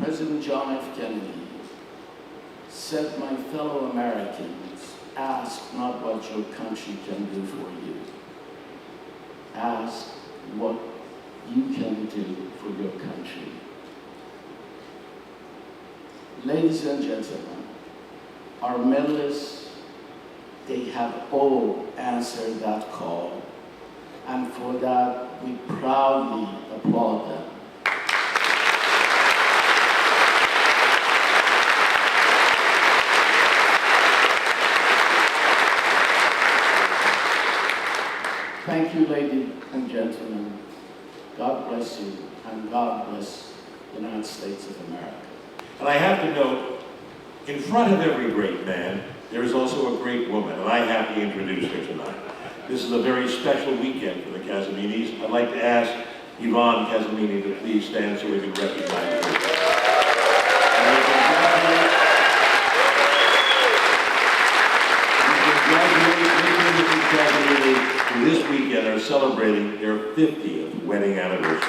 President John F. Kennedy said, "My fellow Americans, ask not what your country can do for you. Ask what you can do for your country." Ladies and gentlemen, our medalists, they have all answered that call, and for that, we proudly applaud them. Thank you, ladies and gentlemen. God bless you, and God bless the United States of America. And I have to note, in front of every great man, there is also a great woman, and I have to introduce her tonight. This is a very special weekend for the Casaminis. I'd like to ask Yvonne Casamini to please stand so we can recognize her. Who this weekend are celebrating their 50th wedding anniversary.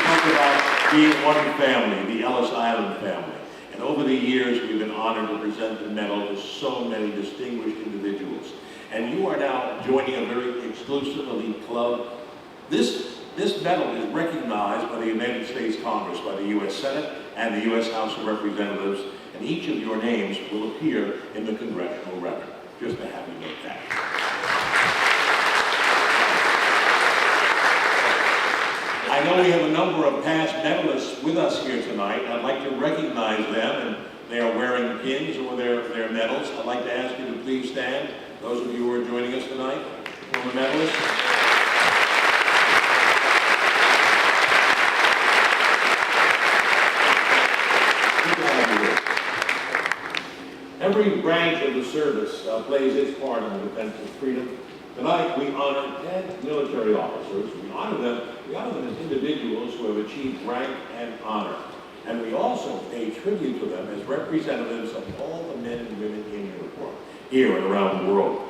Talk about being one family, the Ellis Island family. And over the years, we've been honored to present the medal to so many distinguished individuals. And you are now joining a very exclusive elite club. This medal is recognized by the United States Congress, by the U.S. Senate and the U.S. House of Representatives, and each of your names will appear in the congressional record. Just to have you note that. I know we have a number of past medalists with us here tonight. I'd like to recognize them, and they are wearing pins or their medals. I'd like to ask you to please stand, those of you who are joining us tonight, former medalists. Every branch of the service plays its part in the defense of freedom. Tonight, we honor 10 military officers. We honor them as individuals who have achieved rank and honor. And we also pay tribute to them as representatives of all the men and women in uniform, here and around the world.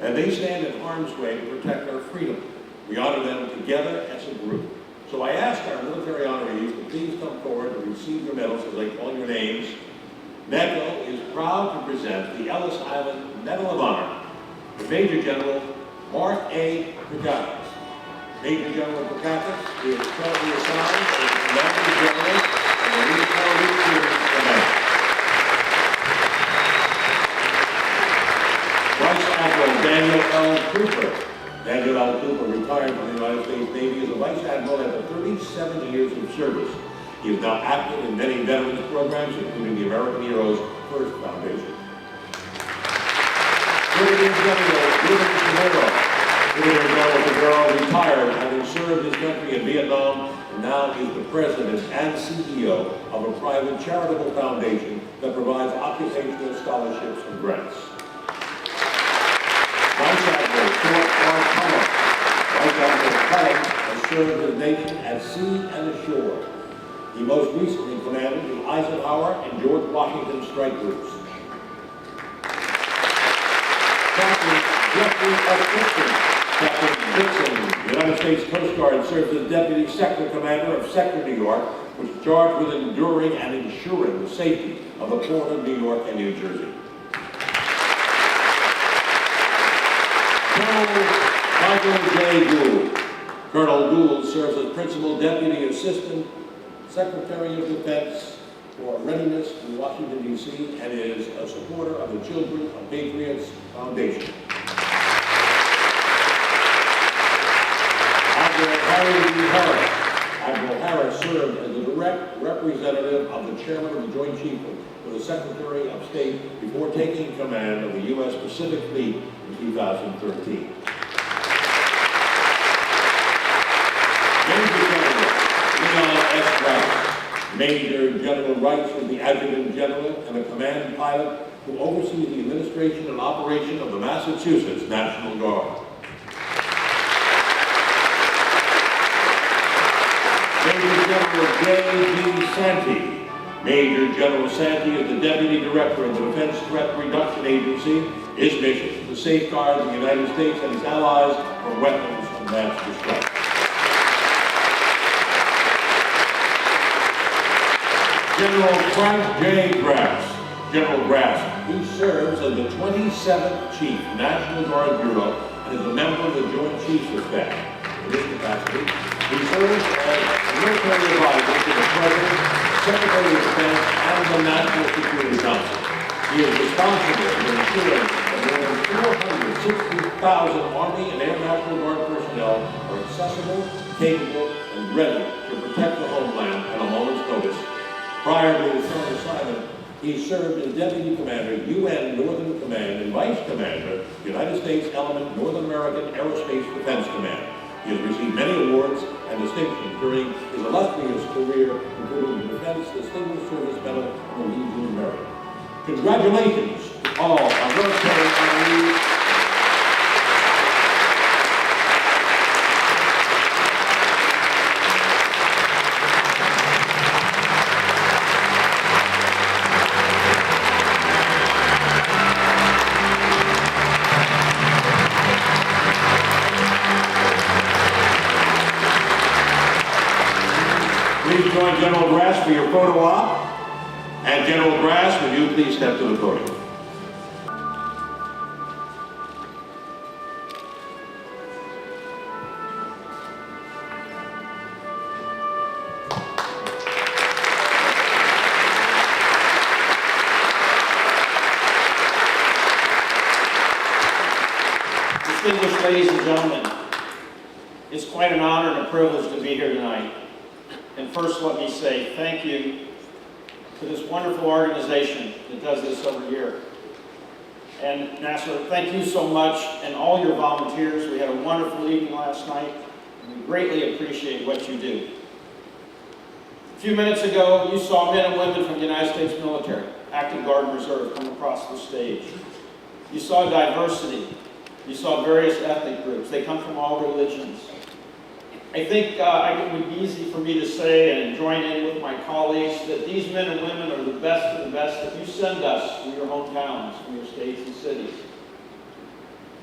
And they stand in harm's way to protect our freedom. We honor them together as a group. So I ask our military honorees to please come forward to receive your medals as I call your names. NATO is proud to present the Ellis Island Medal of Honor to Major General Mark A. Prokakis. Major General Prokakis is currently assigned as Commander General of the Military Series Command. Vice Admiral Daniel L. Cooper. Daniel L. Cooper retired from the United States Navy as a Vice Admiral after 37 years of service. He is now active in many veterans programs, including the American Heroes First Foundation. Brigadier General Guerrero retired, having served his country in Vietnam, and now is the president and CEO of a private charitable foundation that provides occupational scholarships and grants. Vice Admiral Stuart R. Cullen. Vice Admiral Cullen has served his nation at sea and ashore. He most recently commanded the Eisenhower and George Washington strike groups. Captain Jeffrey F. Dixon. Captain Dixon, United States Coast Guard, served as Deputy Sector Commander of Sector New York, which is charged with enduring and ensuring the safety of the port of New York and New Jersey. Colonel Michael J. Gould. Colonel Gould serves as Principal Deputy Assistant Secretary of Defense for Readiness in Washington, D.C., and is a supporter of the Children of Patriots Foundation. Admiral Harry D. Harris. Admiral Harris served as the direct representative of the Chairman of the Joint Chiefs for the Secretary of State before taking command of the U.S. Pacific Fleet in 2013. Major General Wright is the Adjutant General and a command pilot who oversees the administration and operation of the Massachusetts National Guard. Major General J.G. Santee. Major General Santee is the Deputy Director of the Defense Threat Reduction Agency His mission to safeguard the United States and its allies from weapons of mass destruction. General Frank J. Grass. General Grass, he serves as the 27th Chief, National Guard Bureau, and is a member of the Joint Chiefs of Staff. In this capacity, he serves as military advisor to the President, Secretary of Defense, and the National Security Council. He is responsible for ensuring that more than 460,000 Army and Air National Guard personnel are accessible, capable, and ready to protect the homeland at a moment's notice. Prior to his current assignment, he served as Deputy Commander, UN Northern Command, and Vice Commander, United States Element Northern American Aerospace Defense Command. He has received many awards and distinctions during his illustrious career, including the Defense Distinguished Service Medal and the Legion of Merit. Congratulations to all our military honorees. Please join General Grass for your photo op. And General Grass, would you please step to the podium? Distinguished ladies and gentlemen, it's quite an honor and a privilege to be here tonight. And first, let me say thank you to this wonderful organization that does this every year. And Nasser, thank you so much, and all your volunteers. We had a wonderful evening last night, and we greatly appreciate what you do. A few minutes ago, you saw men and women from the United States military, active Guard and Reserve, come across the stage. You saw diversity. You saw various ethnic groups. They come from all religions. I think it would be easy for me to say and join in with my colleagues that these men and women are the best of the best that you send us from your hometowns, from your states and cities.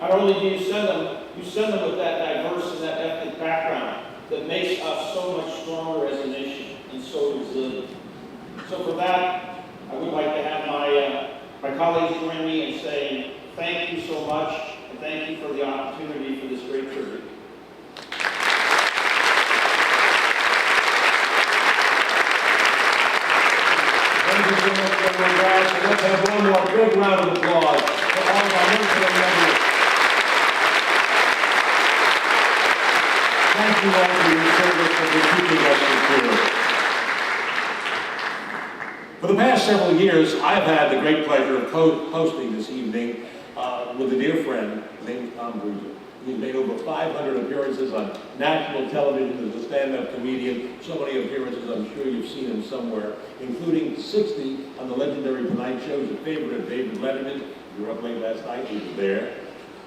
Not only do you send them with that diverse and that ethnic background that makes us so much stronger as a nation and so resilient. So for that, I would like to have my colleagues join me in saying thank you so much, and thank you for the opportunity for this great tribute. Thank you so much, General Grass, and let's have one more big round of applause for all of our military members. Thank you all for your service and for keeping us secure. For the past several years, I've had the great pleasure of hosting this evening with a dear friend named Tom Cruise. He's made over 500 appearances on national television as a stand-up comedian. So many appearances, I'm sure you've seen him somewhere, including 60 on the legendary Tonight Show's favorite, David Letterman. You were up late last night, he was there.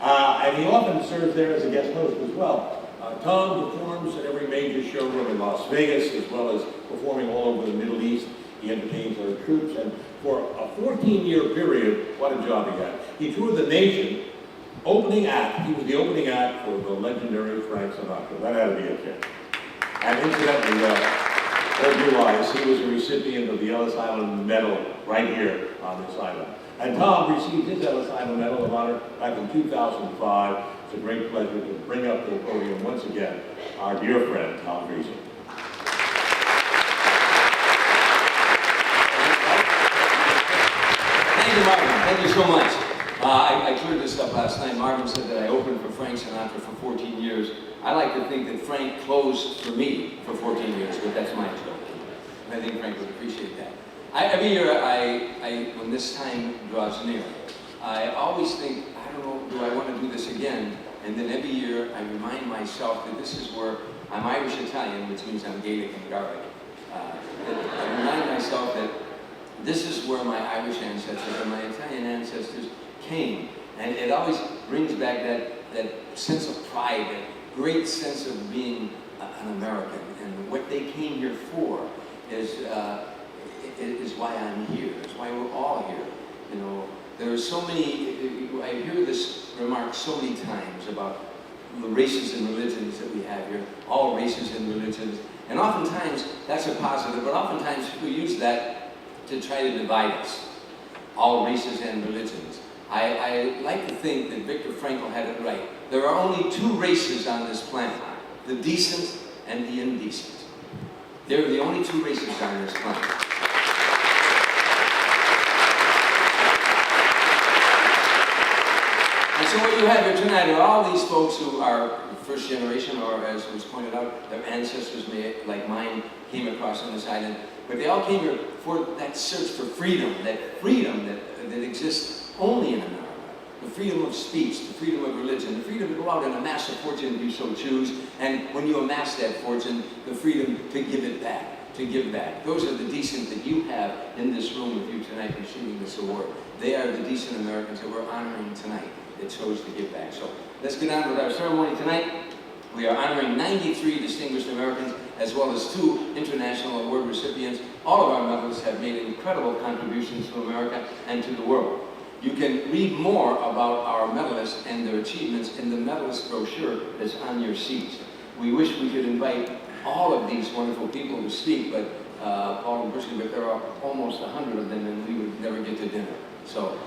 And he often serves there as a guest host as well. Tom performs at every major showroom in Las Vegas, as well as performing all over the Middle East. He entertains our troops, and for a 14-year period, what a job he had. He toured the nation, opening act. He was the opening act for the legendary Frank Sinatra. That had to be a kick. And incidentally, all realize he was a recipient of the Ellis Island Medal right here on this island. And Tom received his Ellis Island Medal of Honor back in 2005. It's a great pleasure to bring up to the podium once again our dear friend, Tom Cruise. Thank you, Marvin. Thank you so much. I cleared this up last night. Marvin said that I opened for Frank Sinatra for 14 years. I like to think that Frank closed for me for 14 years, but that's my joke. And I think Frank would appreciate that. Every year, when this time draws near, I always think, I don't know, do I want to do this again? And then every year, I remind myself that this is where I'm Irish-Italian, which means I'm Gaelic and Gaelic. I remind myself that this is where my Irish ancestors and my Italian ancestors came. And it always brings back that sense of pride, that great sense of being an American. And what they came here for is why I'm here. It's why we're all here. You know, There are so many, I hear this remark so many times about the races and religions that we have here, all races and religions. And oftentimes, that's a positive, but oftentimes people use that to try to divide us. All races and religions. I like to think that Viktor Frankl had it right. There are only two races on this planet, the decent and the indecent. They're the only two races on this planet. And so what you have here tonight are all these folks who are first generation, or as was pointed out, their ancestors, like mine, came across on this island. But they all came here for that search for freedom that exists only in America. The freedom of speech, the freedom of religion, the freedom to go out and amass a fortune if you so choose, and when you amass that fortune, the freedom to give it back, to give back. Those are the decent that you have in this room with you tonight receiving this award. They are the decent Americans that we're honoring tonight that chose to give back. So let's get on with our ceremony tonight. We are honoring 93 distinguished Americans, as well as 2 international award recipients. All of our medalists have made incredible contributions to America and to the world. You can read more about our medalists and their achievements in the medalist brochure that's on your seats. We wish we could invite all of these wonderful people to speak, but Paul and Brisley, but there are almost 100 of them, and we would never get to dinner. So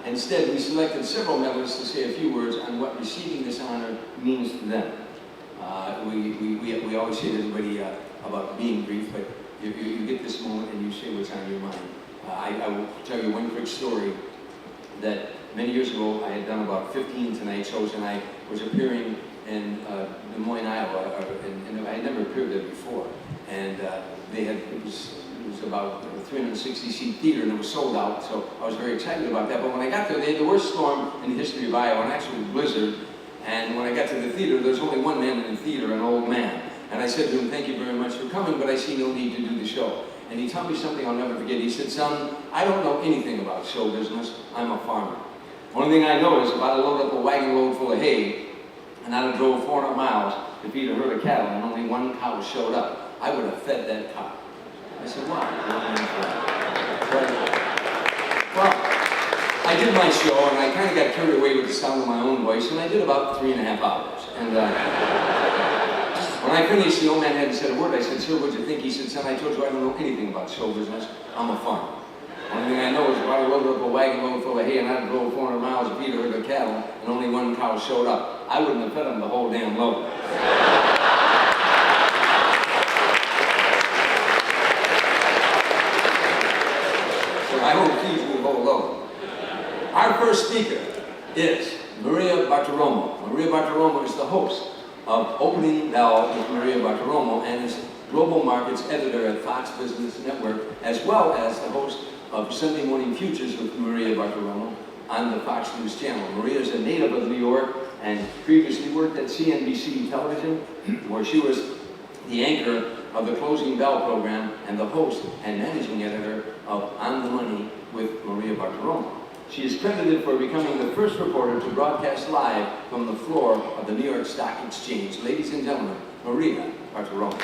instead, we selected several medalists to say a few words on what receiving this honor means to them. We always say to everybody about being brief, but you get this moment and you say what's on your mind. I will tell you one quick story that many years ago I had done about 15 Tonight shows, and I was appearing in Des Moines, Iowa, and I had never appeared there before. And it was about a 360-seat theater, and it was sold out, so I was very excited about that. But when I got there, they had the worst storm in the history of Iowa, an actual blizzard. And when I got to the theater, there's only one man in the theater, an old man. And I said to him, "Thank you very much for coming, but I see no need to do the show." And he told me something I'll never forget. He said, "Son, I don't know anything about show business. I'm a farmer. Only thing I know is if I'd have loaded up a wagon load full of hay, and I'd have drove 400 miles to feed a herd of cattle, and only one cow showed up, I would have fed that cow." I said, "Why?" Well, I did my show, and I kind of got carried away with the sound of my own voice, and I did about 3.5 hours. And when I finished, the old man hadn't said a word. I said, "Sir, what'd you think?" He said, "Son, I told you I don't know anything about show business. I'm a farmer. Only thing I know is if I loaded up a wagon load full of hay and I drove 400 miles to feed a herd of cattle, and only one cow showed up, I wouldn't have fed them the whole damn load." So I won't feed you the whole load. Our first speaker is Maria Bartiromo. Maria Bartiromo is the host of Opening Bell with Maria Bartiromo and is Global Markets Editor at Fox Business Network, as well as the host of Sunday Morning Futures with Maria Bartiromo on the Fox News Channel. Maria is a native of New York and previously worked at CNBC Television, where she was the anchor of the Closing Bell program and the host and managing editor of On the Money with Maria Bartiromo. She is credited for becoming the first reporter to broadcast live from the floor of the New York Stock Exchange. Ladies and gentlemen, Maria Bartiromo.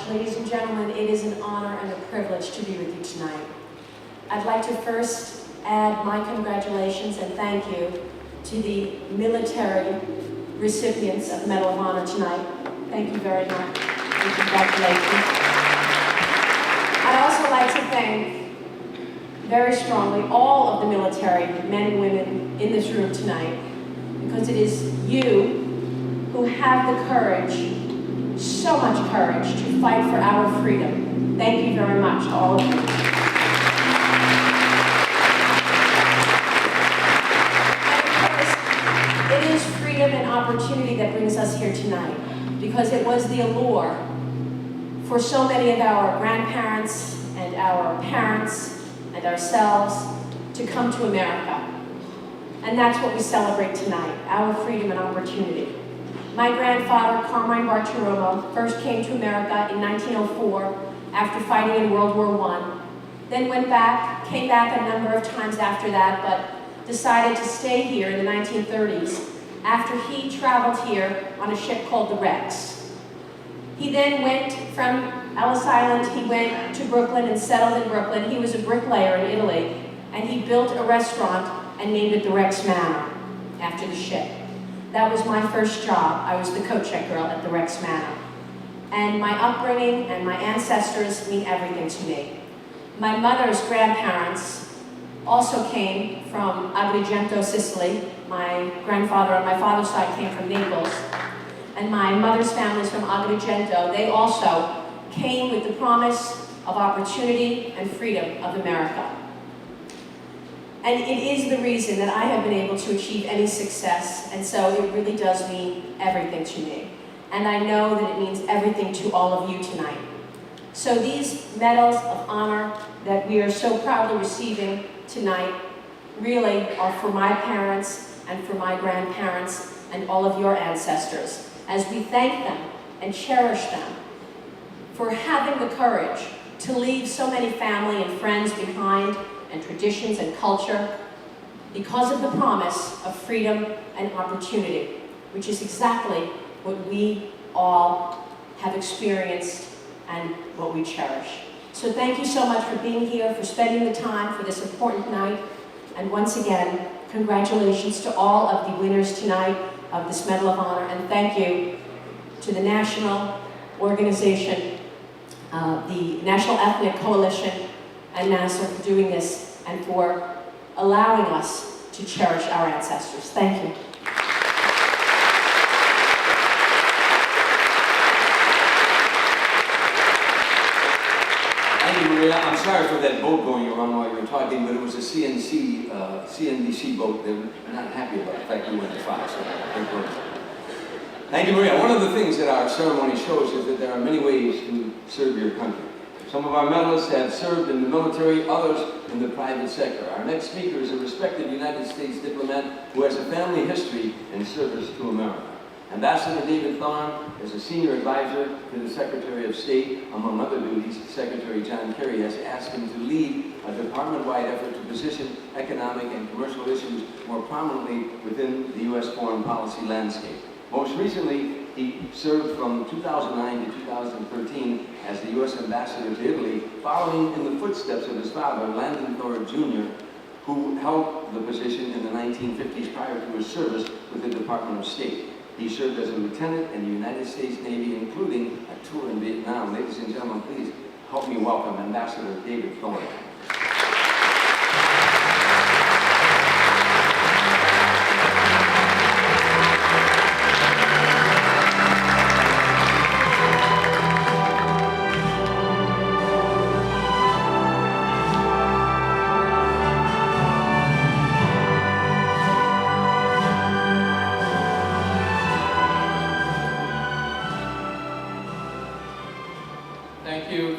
Ladies and gentlemen, it is an honor and a privilege to be with you tonight. I'd like to first add my congratulations and thank you to the military recipients of the Medal of Honor tonight. Thank you very much, and congratulations. I'd also like to thank very strongly all of the military men and women in this room tonight, because it is you who have the courage, so much courage, to fight for our freedom. Thank you very much to all of you. And of course, it is freedom and opportunity that brings us here tonight, because it was the allure for so many of our grandparents and our parents and ourselves to come to America. And that's what we celebrate tonight, our freedom and opportunity. My grandfather, Carmine Bartiromo, first came to America in 1904 after fighting in World War I, then came back a number of times after that, but decided to stay here in the 1930s after he traveled here on a ship called the Rex. He then went from Ellis Island, he went to Brooklyn and settled in Brooklyn. He was a bricklayer in Italy, and he built a restaurant and named it the Rex Manor after the ship. That was my first job. I was the coat check girl at the Rex Manor. And my upbringing and my ancestors mean everything to me. My mother's grandparents also came from Agrigento, Sicily. My grandfather on my father's side came from Naples. And my mother's family is from Agrigento. They also came with the promise of opportunity and freedom of America. And it is the reason that I have been able to achieve any success, and so it really does mean everything to me. And I know that it means everything to all of you tonight. So these medals of honor that we are so proudly receiving tonight really are for my parents and for my grandparents and all of your ancestors, as we thank them and cherish them for having the courage to leave so many family and friends behind, and traditions and culture, because of the promise of freedom and opportunity, which is exactly what we all have experienced and what we cherish. So thank you so much for being here, for spending the time for this important night, and once again, congratulations to all of the winners tonight of this Medal of Honor, and thank you to the national organization, the National Ethnic Coalition, and NASA for doing this and for allowing us to cherish our ancestors. Thank you. Thank you, Maria. I'm sorry for that boat going around while you were talking, but it was a CNBC boat. They were not happy about the fact you went to Fox. So thank you, Maria. One of the things that our ceremony shows is that there are many ways to serve your country. Some of our medalists have served in the military, others in the private sector. Our next speaker is a respected United States diplomat who has a family history in service to America. Ambassador David Thorne is a senior advisor to the Secretary of State. Among other duties, Secretary John Kerry has asked him to lead a department-wide effort to position economic and commercial issues more prominently within the U.S. foreign policy landscape. Most recently, he served from 2009 to 2013 as the U.S. Ambassador to Italy, following in the footsteps of his father, Landon Thorne Jr., who held the position in the 1950s prior to his service with the Department of State. He served as a lieutenant in the United States Navy, including a tour in Vietnam. Ladies and gentlemen, please help me welcome Ambassador David Thorne.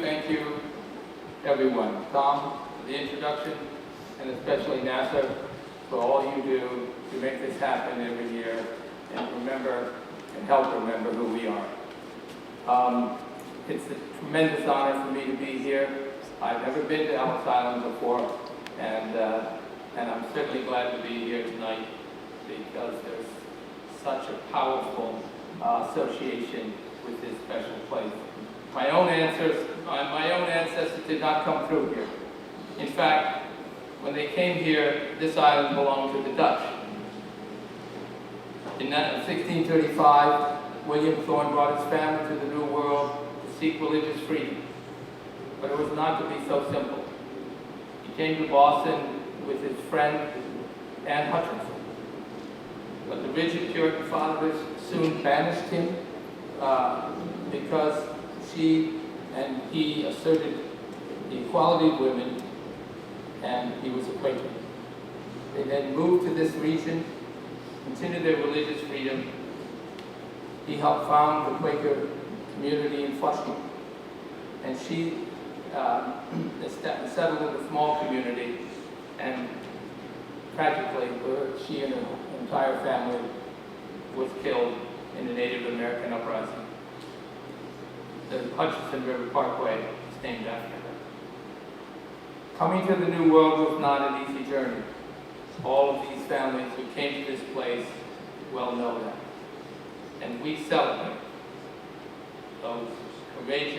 Thank you, everyone. Tom, for the introduction, and especially NASA for all you do to make this happen every year and remember and help remember who we are. It's a tremendous honor for me to be here. I've never been to Ellis Island before, and I'm certainly glad to be here tonight because there's such a powerful association with this special place. My own ancestors did not come through here. In fact, when they came here, this island belonged to the Dutch. In 1635, William Thorne brought his family to the New World to seek religious freedom. But it was not to be so simple. He came to Boston with his friend, Anne Hutchinson. But the rigid Puritan fathers soon banished him because she and he asserted the equality of women, and he was a Quaker. They then moved to this region, continued their religious freedom. He helped found the Quaker community in Flushing, and she settled in a small community, and tragically, she and her entire family was killed in the Native American uprising. The Hutchinson River Parkway is named after her. Coming to the New World was not an easy journey. All of these families who came to this place well know that. And we celebrate those courageous